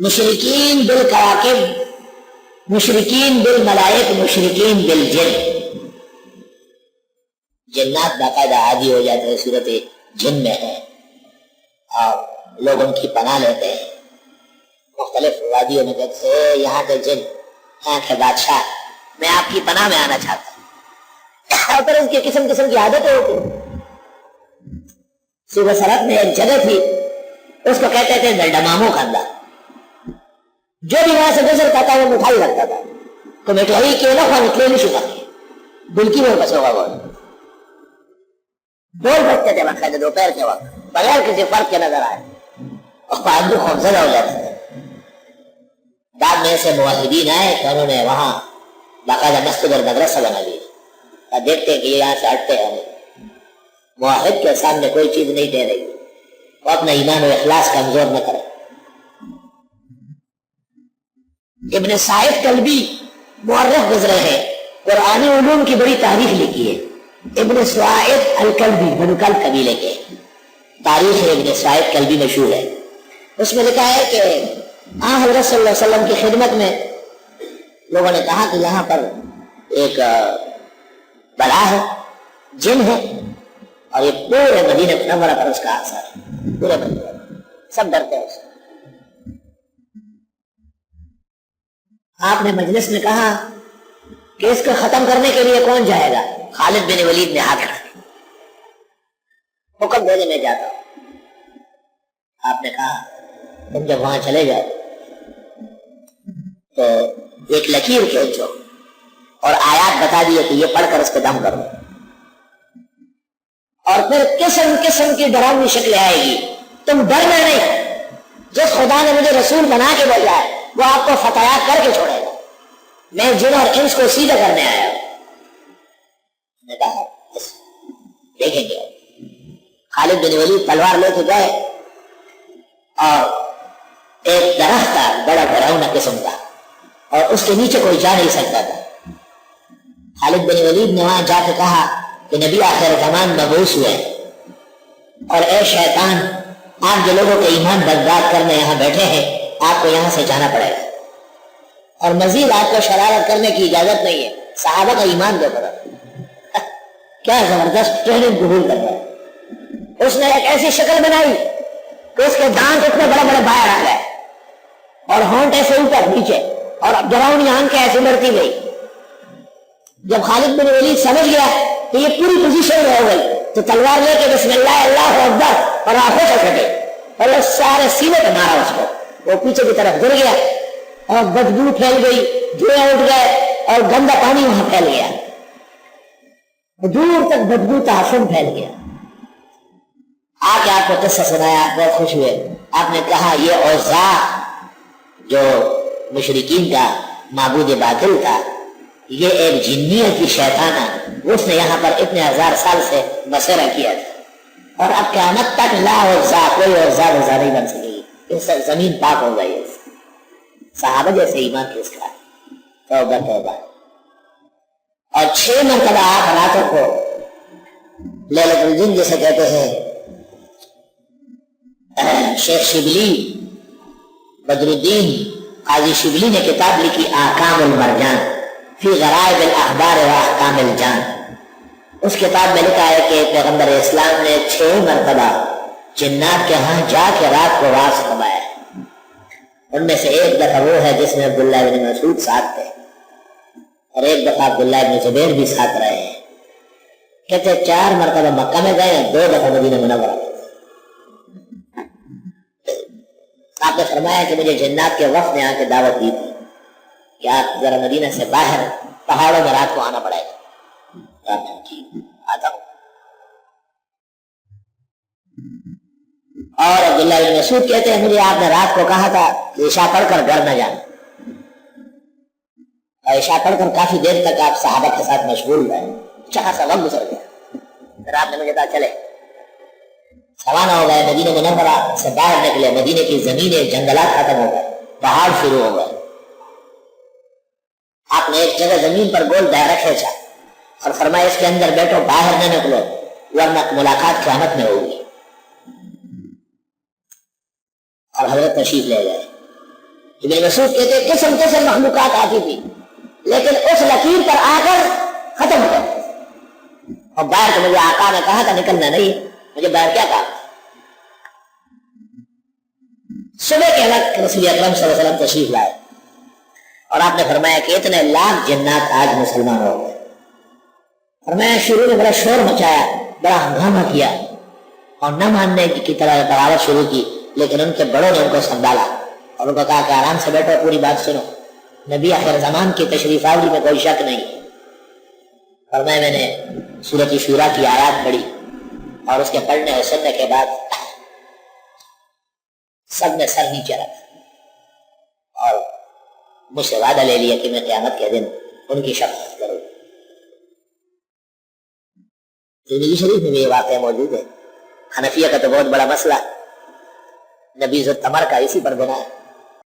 مشرکین بالکواکب، مشرکین بالملائک، مشرکین بالجن. جنات باقاعدہ عادی ہو جاتے ہیں، صورت جن میں ہے اور لوگ ان کی پناہ لیتے ہیں. مختلف وادیوں میں کہتے ہیں یہاں کے جن، یہاں کے بادشاہ، میں آپ کی پناہ میں آنا چاہتا ہوں. اور پھر اس کی قسم قسم کی عادتیں ہوتی ہیں. صوبہ سرحد میں ایک جگہ تھی، اس کو کہتے تھے دلڈمامو خاندان. جو بھی وہاں سے گزرتا تھا وہ مٹھائی رکھتا تھا. تو مٹھائی کے نہ نکلے نہیں شکا دل کی وہ بس ہوگا. بول بچتے تھے باقاعدہ دوپہر کے وقت بغیر کسی فرق کے نظر آئے اور آدمی خوفزدہ ہو جاتے تھے. بعد میں سے موحدین آئے تو انہوں نے وہاں باقاعدہ مسجد اور مدرسہ بنا لیا. دیکھتے ہیں کہ یہ یہاں سے ہٹتے ہیں. موحد کے سامنے کوئی چیز نہیں دے رہی، وہ اپنا ایمان و اخلاص کمزور نہ کرے. ابن سعید کلبی مورخ گزرے ہیں، قرآنی علوم کی بڑی تاریخ لکھی ہے. ابن سعید الکلبی بنو کلب قبیلے کے، تاریخ ابن سعید کلبی مشہور ہے. اس میں لکھا ہے کہ حضرت صلی اللہ علیہ وسلم کی خدمت میں لوگوں نے کہا کہ یہاں پر ایک بلا ہے، جن ہے، اور یہ پورے مدینہ منورہ پر اس کا اثر ہے. پورے مدینہ سب ڈرتے ہیں اس سے. آپ نے مجلس میں کہا کہ اس کو ختم کرنے کے لیے کون جائے گا؟ خالد بن ولید نے ہاتھ اٹھایا، حکم دے دے میں جاتا ہوں. آپ نے کہا تم جب وہاں چلے جاؤ تو ایک لکیر کھینچو اور آیات بتا دیے کہ یہ پڑھ کر اس پہ دم کرو، اور پھر قسم قسم کی ڈراؤنی شکلیں آئے گی. تم ڈرنا نہیں، جس خدا نے مجھے رسول بنا کے بھیجا ہے وہ آپ کو فتح کر کے چھوڑے گا. میں جن اور انس کو سیدھا کرنے آیا ہوں. دیکھیں گے. خالد بن ولید تلوار لے کے گئے اور ایک درخت تھا بڑا ڈراؤنا قسم کا، اور اس کے نیچے کوئی جا نہیں سکتا تھا. خالد بن ولید نے وہاں جا کے کہا کہ نبی آخر زمان مبعوث ہوئے، اور اے شیطان، آپ جو لوگوں کے ایمان بردباد کرنے یہاں بیٹھے ہیں، آپ کو یہاں سے جانا پڑے گا، اور مزید آپ کو شرارت کرنے کی اجازت نہیں ہے. صحابہ کا ایمان دے پڑا. کیا زبردست ٹریننگ قبول کر رہا ہے. اس نے ایک ایسی شکل بنائی کہ اس کے دانت اتنے بڑے بڑے باہر آ گئے اور ہونٹ ایسے اوپر نیچے اور ڈراؤنی آنکھیں ایسے بڑھتی گئی. جب خالد بن ولید سمجھ گیا کہ یہ پوری پوزیشن میں ہو گئی تو تلوار لے کے بسم اللہ اللہ اکبر اور آنکھوں سے پھٹے اور وہ سارے سینے پہ مارا اس کو. وہ پیچھے کی طرف گر گیا اور بدبو پھیل گئی، دھوئیں اٹھ گئے اور گندا پانی وہاں پھیل گیا. دور تک بدبو تعفن پھیل گیا. آ کے آپ کو قصہ سنایا، بہت خوش ہوئے. آپ نے کہا یہ عزا جو مشرکین کا معبود باطل تھا، یہ ایک جنیت کی شیطان ہے، اس نے یہاں پر اتنے ہزار سال سے بسیرا کیا تھا، اور اب قیامت تک لا عزا، کوئی عزا نہیں بن سکے گی. اس سے زمین پاک ہو گئی. صحابہ جیسے ایمان کس کا. توبہ توبہ. اور 6 مرتبہ آپ راتوں کو لیلۃ الجن جسے کہتے ہیں، شیخ شبلی بدر الدین قاضی شبلی نے کتاب لکھی احکام المرجان فی غرائب الاخبار و احکام الجان. اس کتاب میں لکھا ہے کہ پیغمبر اسلام نے 6 مرتبہ جنات کے ہاں جا کے رات کو راز فرمایا. ان میں سے ایک دفعہ وہ ہے جس میں عبداللہ بن مسعود ساتھ تھے، اور ایک دفعہ عبداللہ بن زبیر بھی ساتھ رہے ہیں. کہتے 4 مرتبہ مکہ میں گئے، 2 دفعہ مدینہ منورہ. آپ نے فرمایا کہ مجھے جنات کے وفد نے آ کے دعوت دی تھی کہ آپ ذرا مدینہ سے باہر پہاڑوں میں رات کو آنا پڑے گا. آتا ہوں. اور عبداللہ بن مسعود کہتے ہیں مجھے آپ نے رات کو کہا تھا کہ عشاء پڑھ کر گھر نہ جانا، اور عشاء پڑھ کر کافی دیر تک آپ صحابہ کے ساتھ مشغول رہے. اچھا سا وقت گزر گیا. پھر آپ نے مجھے کہا چلے. روانہ ہو گئے، مدینہ منورہ سے باہر نکلے. مدینے کی زمینیں جنگلات ختم ہو گئے، پہاڑ شروع ہو گئے. آپ نے ایک جگہ زمین پر گول دائرہ کھینچا اور فرمایا اس کے اندر بیٹھو، باہر نہ نکلو ورنہ ملاقات قیامت میں ہوگی. اور حضرت تشریف لے گئے. ابن مسعود کہتے ہیں قسم قسم مخلوقات آتی تھی لیکن اس لکیر پر آ کر ختم ہو گئے. اور باہر تو مجھے آقا نے کہا تھا نکلنا نہیں, مجھے باہر کیا کہا. صبح کے وقت رسول اکرم صلی اللہ علیہ وسلم تشریف لائے اور آپ نے فرمایا کہ اتنے لاکھ جنات آج مسلمان ہو گئے. فرمایا شروع میں بڑا شور مچایا, بڑا ہنگامہ کیا اور نہ ماننے کی طرح بغاوت شروع کی, لیکن ان کے بڑوں نے ان کو سنبھالا اور ان کو کہا کہ آرام سے بیٹھو, پوری بات سنو, نبی آخر زمان کی تشریف آوری میں کوئی شک نہیں. فرمایا میں نے سورۃ شورا کی آیات پڑھی اور اس کے پڑھنے اور سننے کے بعد سب نے سر نیچے رکھا اور مجھ سے وعدہ لے لیا کہ میں قیامت کے دن ان کی شفاعت کروں. ترمذی شریف میں بھی یہ واقعہ موجود ہے. حنفیہ کا تو بہت بڑا مسئلہ نبیذ التمر کا اسی پر بنا ہے.